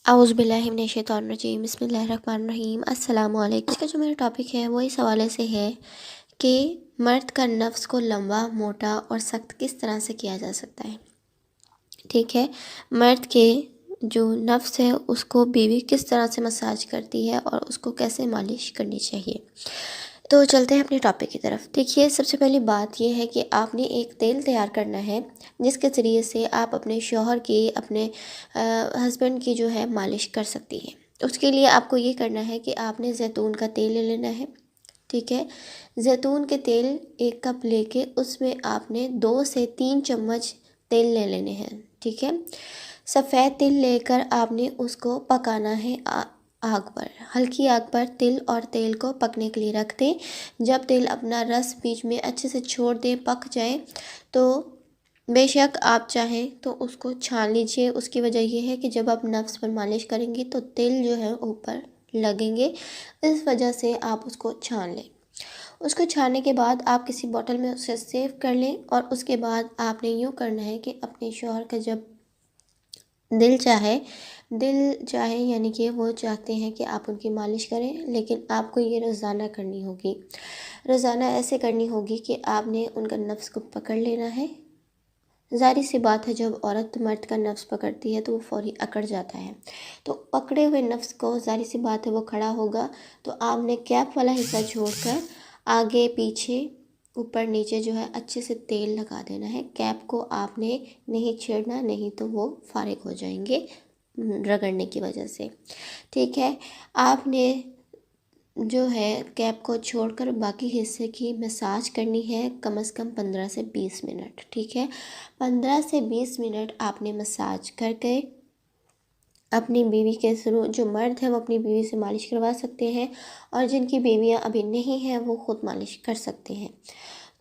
औज़ुबिल्लाहिमिनश्शैतानिर्रजीम बिस्मिल्लाहिर्रहमानिर्रहीम अस्सलामु अलैकुम। आज का जो मेरा टॉपिक है वो इस हवाले से है कि मर्द का नफ्स को लंबा, मोटा और सख्त किस तरह से किया जा सकता है। ठीक है, मर्द के जो नफ्स है उसको बीवी किस तरह से मसाज करती है और उसको कैसे मालिश करनी चाहिए। तो चलते हैं अपने टॉपिक की तरफ। देखिए, सबसे पहली बात यह है कि आपने एक तेल तैयार करना है जिसके ज़रिए से आप अपने शौहर की, अपने हस्बैंड की जो है मालिश कर सकती हैं। उसके लिए आपको ये करना है कि आपने ज़ैतून का तेल ले लेना है। ठीक है, ज़ैतून के तेल 1 कप लेके उसमें आपने 2 से 3 चम्मच तेल ले लेने हैं। ठीक है, सफ़ेद तिल लेकर आपने उसको पकाना है आग पर, हल्की आग पर तिल और तेल को पकने के लिए रख दें। जब तिल अपना रस बीच में अच्छे से छोड़ दे, पक जाए, तो बेशक आप चाहें तो उसको छान लीजिए। उसकी वजह यह है कि जब आप नफ्स पर मालिश करेंगी तो तिल जो है ऊपर लगेंगे, इस वजह से आप उसको छान लें। उसको छानने के बाद आप किसी बोतल में उसे सेव कर लें और उसके बाद आपने यूँ करना है कि अपने शौहर का जब दिल चाहे यानी कि वो चाहते हैं कि आप उनकी मालिश करें, लेकिन आपको ये रोज़ाना करनी होगी। रोज़ाना ऐसे करनी होगी कि आपने उनका नफ्स को पकड़ लेना है। ज़ाहिर सी बात है, जब औरत मर्द का नफ्स पकड़ती है तो वो फ़ौरी अकड़ जाता है। तो पकड़े हुए नफ्स को, ज़ाहिर सी बात है, वो खड़ा होगा, तो आपने कैप वाला हिस्सा छोड़कर आगे पीछे ऊपर नीचे जो है अच्छे से तेल लगा देना है। कैप को आपने नहीं छेड़ना, नहीं तो वो फारिग हो जाएंगे रगड़ने की वजह से। ठीक है, आपने जो है कैप को छोड़कर बाकी हिस्से की मसाज करनी है कम से कम 15 से 20 मिनट। ठीक है, 15 से 20 मिनट आपने मसाज करके अपनी बीवी के थ्रू, जो मर्द है वो अपनी बीवी से मालिश करवा सकते हैं और जिनकी बीवियां अभी नहीं हैं वो ख़ुद मालिश कर सकते हैं।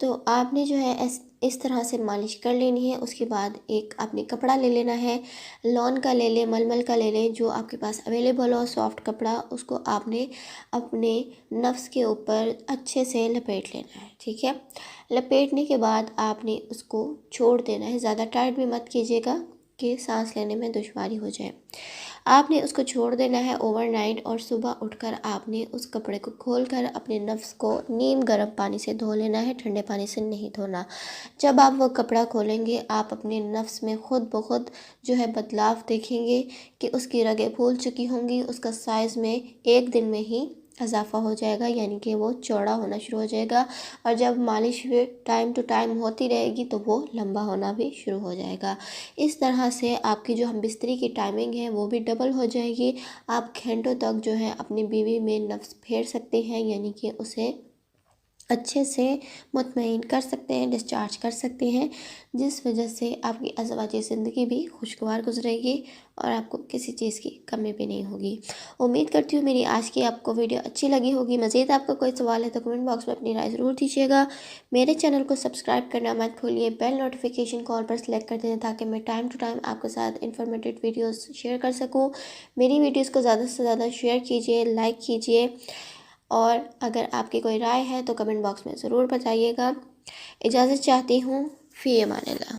तो आपने जो है इस तरह से मालिश कर लेनी है। उसके बाद एक आपने कपड़ा ले लेना है, लॉन का ले लें, मलमल का ले लें, जो आपके पास अवेलेबल हो, सॉफ्ट कपड़ा। उसको आपने अपने नफ्स के ऊपर अच्छे से लपेट लेना है। ठीक है, लपेटने के बाद आपने उसको छोड़ देना है। ज़्यादा टाइट भी मत कीजिएगा कि सांस लेने में दुश्वारी हो जाए। आपने उसको छोड़ देना है ओवरनाइट और सुबह उठकर आपने उस कपड़े को खोलकर अपने नफ्स को नीम गर्म पानी से धो लेना है, ठंडे पानी से नहीं धोना। जब आप वो कपड़ा खोलेंगे, आप अपने नफ्स में ख़ुद ब खुद जो है बदलाव देखेंगे कि उसकी रगें फूल चुकी होंगी, उसका साइज़ में 1 दिन में ही इजाफ़ा हो जाएगा, यानी कि वो चौड़ा होना शुरू हो जाएगा। और जब मालिश टाइम टू टाइम होती रहेगी तो वो लंबा होना भी शुरू हो जाएगा। इस तरह से आपकी जो हम बिस्तरी की टाइमिंग है वो भी डबल हो जाएगी। आप घंटों तक जो है अपनी बीवी में नफ्स फेर सकते हैं, यानी कि उसे अच्छे से मुतमईन कर सकते हैं, डिस्चार्ज कर सकते हैं, जिस वजह से आपकी अज़वाजी ज़िंदगी भी खुशगवार गुजरेगी और आपको किसी चीज़ की कमी भी नहीं होगी। उम्मीद करती हूँ मेरी आज की आपको वीडियो अच्छी लगी होगी। मज़ीद आपका कोई सवाल है तो कमेंट बॉक्स में अपनी राय ज़रूर दीजिएगा। मेरे चैनल को सब्सक्राइब करना मत भूलिए, बेल नोटिफिकेशन कॉल पर सेलेक्ट कर दें ताकि मैं टाइम टू टाइम आपके साथ इंफॉर्मेटिव वीडियोस शेयर कर सकूँ। मेरी वीडियोस को ज़्यादा से ज़्यादा शेयर कीजिए, लाइक कीजिए और अगर आपकी कोई राय है तो कमेंट बॉक्स में ज़रूर बताइएगा। इजाज़त चाहती हूँ, फ़ी अमानिल्लाह।